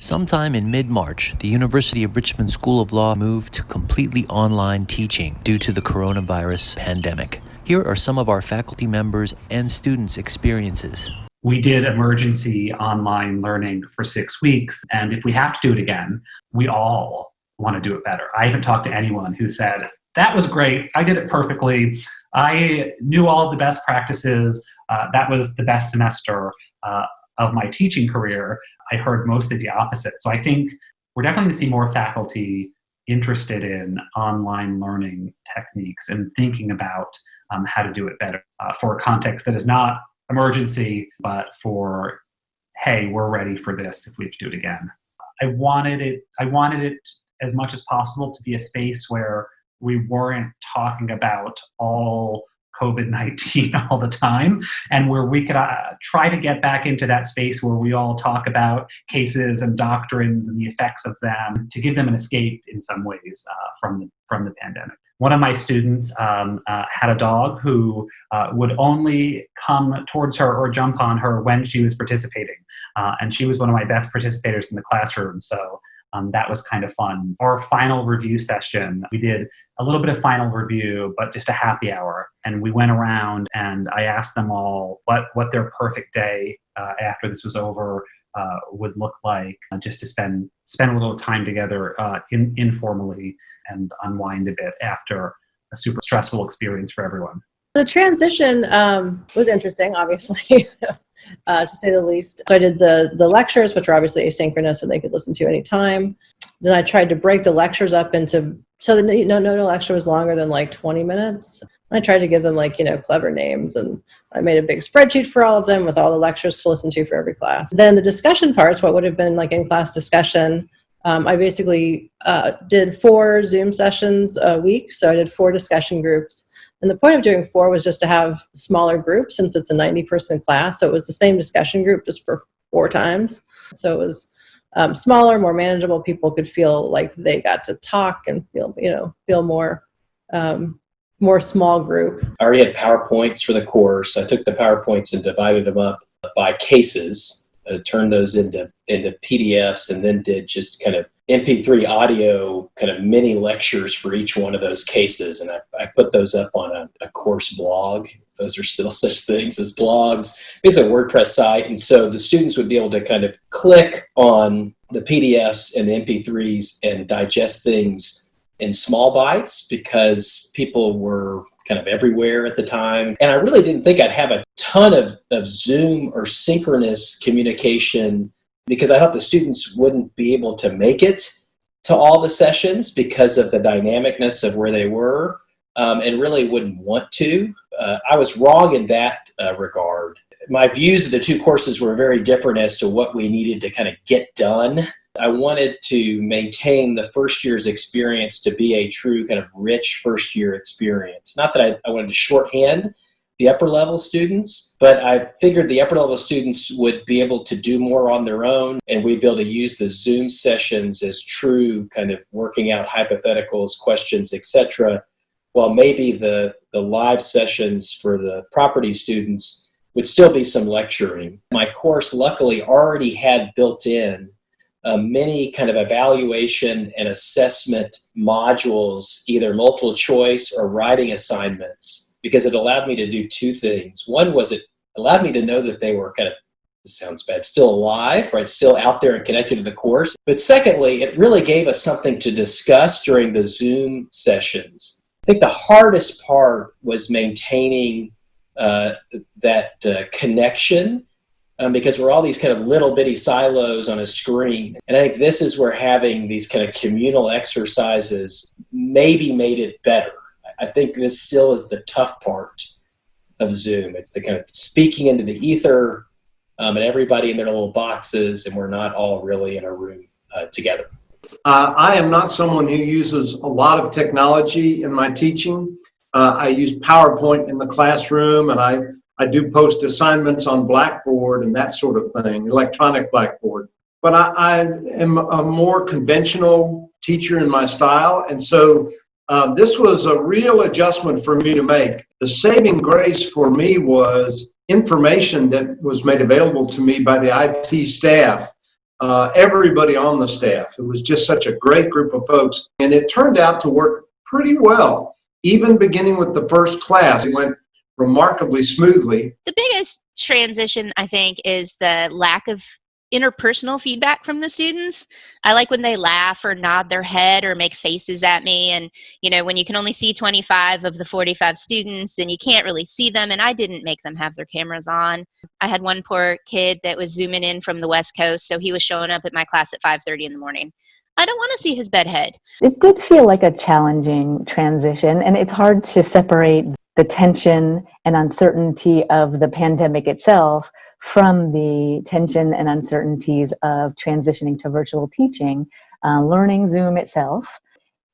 Sometime in mid-March, the University of Richmond School of Law moved to completely online teaching due to the coronavirus pandemic. Here are some of our faculty members and students' experiences. We did emergency online learning for 6 weeks, and if we have to do it again, we all want to do it better. I haven't talked to anyone who said, that was great, I did it perfectly, I knew all of the best practices, that was the best semester of my teaching career. I heard mostly the opposite. So I think we're definitely going to see more faculty interested in online learning techniques and thinking about how to do it better for a context that is not emergency, but for, hey, we're ready for this if we have to do it again. I wanted it as much as possible to be a space where we weren't talking about all COVID-19 all the time, and where we could try to get back into that space where we all talk about cases and doctrines and the effects of them to give them an escape in some ways from the pandemic. One of my students had a dog who would only come towards her or jump on her when she was participating, and she was one of my best participators in the classroom, so that was kind of fun. Our final review session, we did a little bit of final review, but just a happy hour. And we went around and I asked them all what their perfect day after this was over would look like, just to spend a little time together informally and unwind a bit after a super stressful experience for everyone. The transition was interesting, obviously, to say the least. So I did the lectures, which are obviously asynchronous and they could listen to anytime. Then I tried to break the lectures up into, so that no lecture was longer than like 20 minutes. I tried to give them clever names, and I made a big spreadsheet for all of them with all the lectures to listen to for every class. Then the discussion parts, what would have been like in-class discussion, I basically did 4 Zoom sessions a week. So I did 4 discussion groups. And the point of doing 4 was just to have smaller groups, since it's a 90-person class. So it was the same discussion group just for 4 times. So it was smaller, more manageable. People could feel like they got to talk and feel more small group. I already had PowerPoints for the course. I took the PowerPoints and divided them up by cases, turned those into PDFs, and then did just kind of MP3 audio kind of mini lectures for each one of those cases. And I put those up on a course blog. Those are still such things as blogs. It's a WordPress site. And so the students would be able to kind of click on the PDFs and the MP3s and digest things in small bites, because people were kind of everywhere at the time. And I really didn't think I'd have a ton of Zoom or synchronous communication, because I thought the students wouldn't be able to make it to all the sessions because of the dynamicness of where they were, and really wouldn't want to. I was wrong in that regard. My views of the 2 courses were very different as to what we needed to kind of get done. I wanted to maintain the first year's experience to be a true kind of rich first year experience. Not that I wanted to shorthand the upper level students, but I figured the upper level students would be able to do more on their own, and we'd be able to use the Zoom sessions as true kind of working out hypotheticals, questions, etc., while maybe the live sessions for the property students would still be some lecturing. My course luckily already had built in many kind of evaluation and assessment modules, either multiple choice or writing assignments, because it allowed me to do 2 things. One was it allowed me to know that they were kind of, this sounds bad, still alive, right? Still out there and connected to the course. But secondly, it really gave us something to discuss during the Zoom sessions. I think the hardest part was maintaining that connection, because we're all these kind of little bitty silos on a screen. And I think this is where having these kind of communal exercises maybe made it better. I think this still is the tough part of Zoom. It's the kind of speaking into the ether, and everybody in their little boxes, and we're not all really in a room together. I am not someone who uses a lot of technology in my teaching. I use PowerPoint in the classroom, and I do post assignments on Blackboard and that sort of thing, electronic Blackboard. But I am a more conventional teacher in my style, and so this was a real adjustment for me to make. The saving grace for me was information that was made available to me by the IT staff everybody on the staff. It was just such a great group of folks, and it turned out to work pretty well. Even beginning with the first class, it went remarkably smoothly. The biggest transition, I think, is the lack of interpersonal feedback from the students. I like when they laugh or nod their head or make faces at me. And, when you can only see 25 of the 45 students and you can't really see them, and I didn't make them have their cameras on. I had one poor kid that was zooming in from the West Coast, so he was showing up at my class at 5:30 in the morning. I don't want to see his bedhead. It did feel like a challenging transition, and it's hard to separate the tension and uncertainty of the pandemic itself from the tension and uncertainties of transitioning to virtual teaching, learning Zoom itself.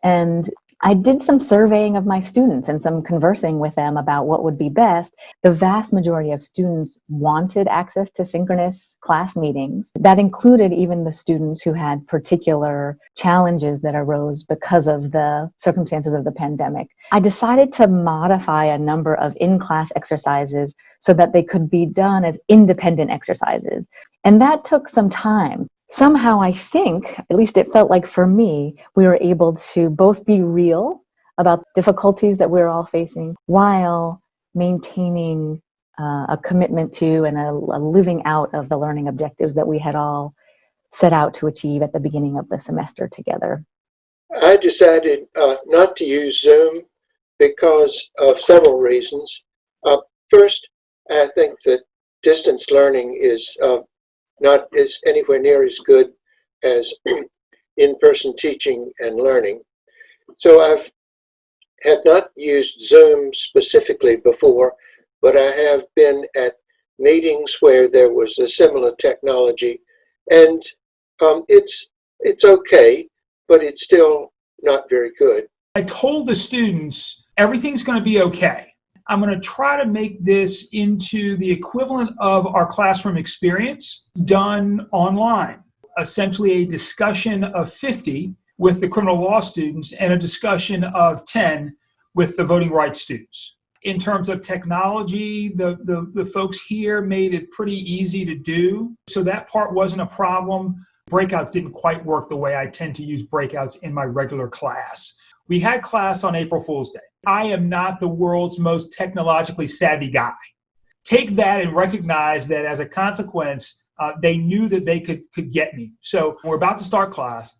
And I did some surveying of my students and some conversing with them about what would be best. The vast majority of students wanted access to synchronous class meetings. That included even the students who had particular challenges that arose because of the circumstances of the pandemic. I decided to modify a number of in-class exercises so that they could be done as independent exercises. And that took some time. Somehow, I think, at least it felt like for me, we were able to both be real about difficulties that we're all facing while maintaining a commitment to and a living out of the learning objectives that we had all set out to achieve at the beginning of the semester together. I decided not to use Zoom because of several reasons. First, I think that distance learning is not is anywhere near as good as in-person teaching and learning. So have not used Zoom specifically before, but I have been at meetings where there was a similar technology, and it's okay, but it's still not very good. I told the students everything's going to be okay. I'm going to try to make this into the equivalent of our classroom experience done online. Essentially a discussion of 50 with the criminal law students and a discussion of 10 with the voting rights students. In terms of technology, the folks here made it pretty easy to do. So that part wasn't a problem. Breakouts didn't quite work the way I tend to use breakouts in my regular class. We had class on April Fool's Day. I am not the world's most technologically savvy guy. Take that and recognize that as a consequence, they knew that they could get me. So we're about to start class,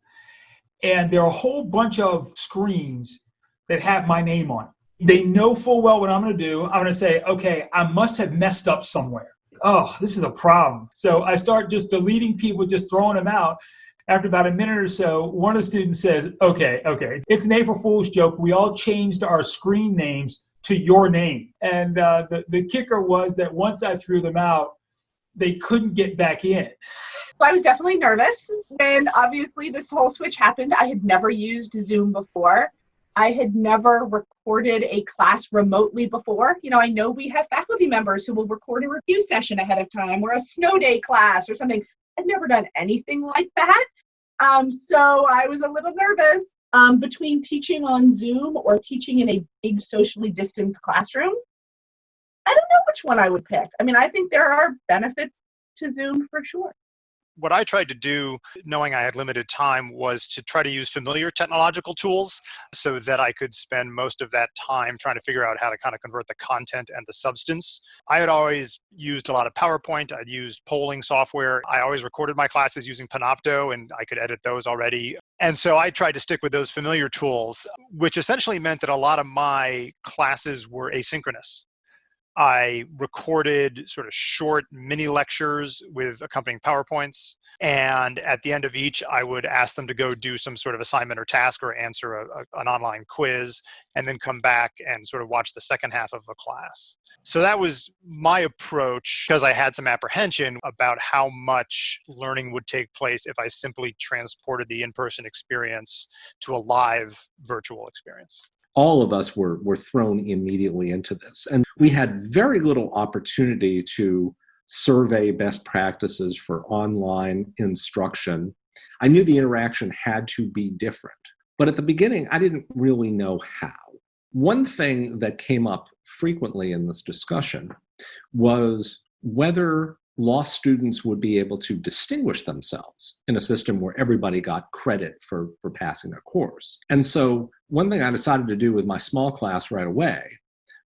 and there are a whole bunch of screens that have my name on it. They know full well what I'm going to do. I'm going to say, okay, I must have messed up somewhere. Oh, this is a problem. So I start just deleting people, just throwing them out. After about a minute or so, one of the students says, okay, it's an April Fool's joke. We all changed our screen names to your name. And the kicker was that once I threw them out, they couldn't get back in. I was definitely nervous when obviously this whole switch happened. I had never used Zoom before. I had never recorded a class remotely before. I know we have faculty members who will record a review session ahead of time or a snow day class or something. I'd never done anything like that. So I was a little nervous between teaching on Zoom or teaching in a big socially distanced classroom. I don't know which one I would pick. I think there are benefits to Zoom for sure. What I tried to do, knowing I had limited time, was to try to use familiar technological tools so that I could spend most of that time trying to figure out how to kind of convert the content and the substance. I had always used a lot of PowerPoint. I'd used polling software. I always recorded my classes using Panopto, and I could edit those already. And so I tried to stick with those familiar tools, which essentially meant that a lot of my classes were asynchronous. I recorded sort of short mini lectures with accompanying PowerPoints. And at the end of each, I would ask them to go do some sort of assignment or task or answer an online quiz, and then come back and sort of watch the second half of the class. So that was my approach, because I had some apprehension about how much learning would take place if I simply transported the in-person experience to a live virtual experience. All of us were thrown immediately into this. And we had very little opportunity to survey best practices for online instruction. I knew the interaction had to be different, but at the beginning, I didn't really know how. One thing that came up frequently in this discussion was whether law students would be able to distinguish themselves in a system where everybody got credit for passing a course. And so one thing I decided to do with my small class right away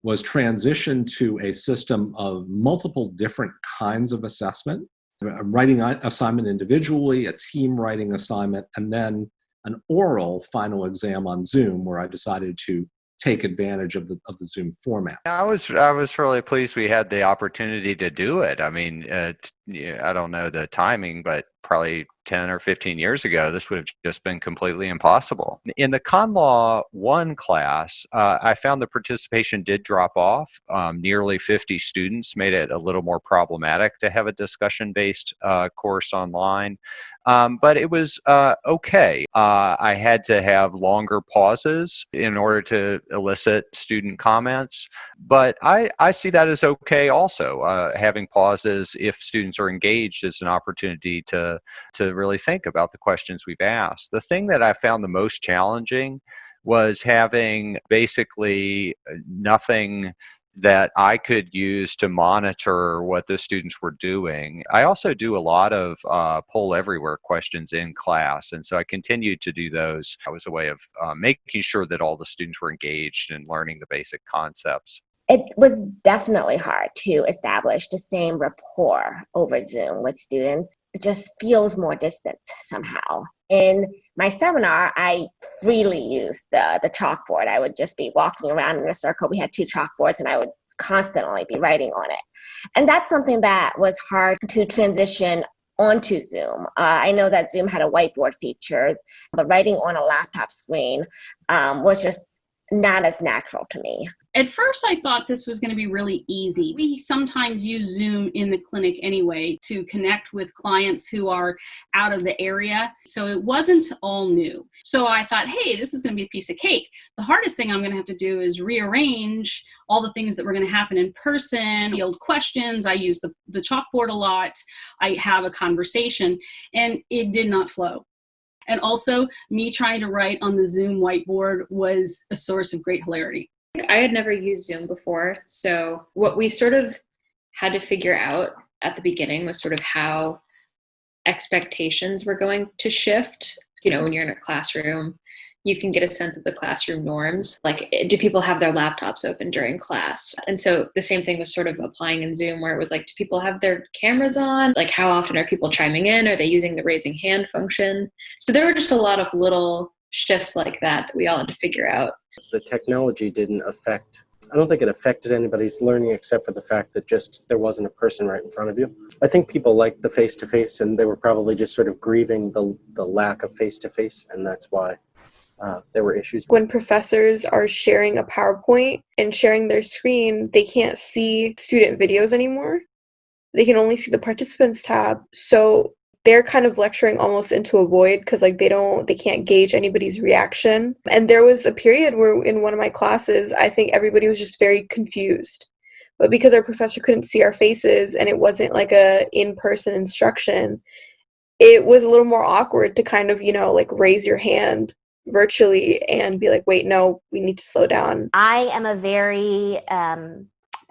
was transition to a system of multiple different kinds of assessment, a writing assignment individually, a team writing assignment, and then an oral final exam on Zoom, where I decided to take advantage of the Zoom format. I was really pleased we had the opportunity to do it. I mean, I don't know the timing, but probably 10 or 15 years ago, this would have just been completely impossible. In the Con Law 1 class, I found the participation did drop off. Nearly 50 students made it a little more problematic to have a discussion-based course online. But it was okay. I had to have longer pauses in order to elicit student comments, but I see that as okay also. Having pauses if students are engaged is an opportunity to really think about the questions we've asked. The thing that I found the most challenging was having basically nothing that I could use to monitor what the students were doing. I also do a lot of poll everywhere questions in class, and so I continued to do those. It was a way of making sure that all the students were engaged in learning the basic concepts. It was definitely hard to establish the same rapport over Zoom with students. It just feels more distant somehow. In my seminar, I freely used the chalkboard. I would just be walking around in a circle. We had 2 chalkboards, and I would constantly be writing on it. And that's something that was hard to transition onto Zoom. I know that Zoom had a whiteboard feature, but writing on a laptop screen was just not as natural to me. At first, I thought this was going to be really easy. We sometimes use Zoom in the clinic anyway to connect with clients who are out of the area. So it wasn't all new. So I thought, hey, this is going to be a piece of cake. The hardest thing I'm going to have to do is rearrange all the things that were going to happen in person, field questions. I use the chalkboard a lot. I have a conversation, and it did not flow. And also, me trying to write on the Zoom whiteboard was a source of great hilarity. I had never used Zoom before, so what we sort of had to figure out at the beginning was sort of how expectations were going to shift. You know, when you're in a classroom, you can get a sense of the classroom norms. Like, do people have their laptops open during class? And so the same thing was sort of applying in Zoom, where it was like, do people have their cameras on? Like, how often are people chiming in? Are they using the raising hand function? So there were just a lot of little shifts like that we all had to figure out. The technology didn't affect, I don't think it affected anybody's learning except for the fact that just there wasn't a person right in front of you. I think people liked the face-to-face, and they were probably just sort of grieving the lack of face-to-face, and that's why there were issues. When professors are sharing a PowerPoint and sharing their screen, they can't see student videos anymore. They can only see the participants tab. So they're kind of lecturing almost into a void because like they can't gauge anybody's reaction. And there was a period where in one of my classes, I think everybody was just very confused. But because our professor couldn't see our faces and it wasn't like a in-person instruction, it was a little more awkward to kind of, like raise your hand virtually and be like, wait, no, we need to slow down. I am a very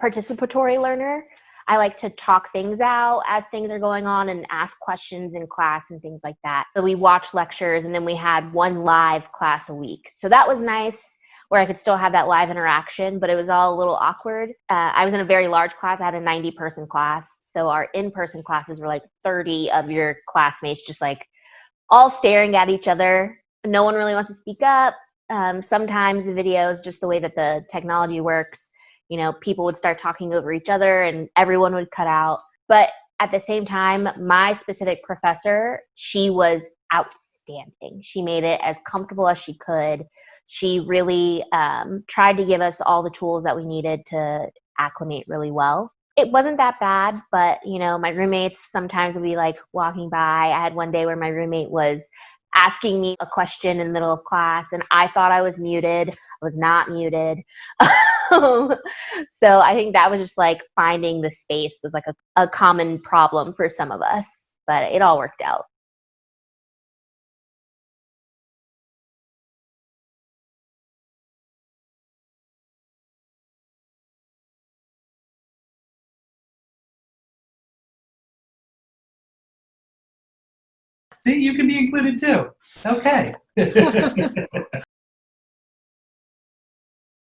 participatory learner. I like to talk things out as things are going on and ask questions in class and things like that. So we watched lectures, and then we had one live class a week. So that was nice, where I could still have that live interaction, but it was all a little awkward. I was in a very large class. I had a 90-person class. So our in-person classes were like 30 of your classmates just like all staring at each other. No one really wants to speak up. Sometimes the videos, just the way that the technology works, people would start talking over each other and everyone would cut out. But at the same time, my specific professor, she was outstanding. She made it as comfortable as she could. She really tried to give us all the tools that we needed to acclimate really well. It wasn't that bad, but, my roommates sometimes would be like walking by. I had one day where my roommate was asking me a question in the middle of class, and I thought I was muted. I was not muted. So I think that was just like finding the space was like a common problem for some of us, but it all worked out. See, you can be included too. Okay.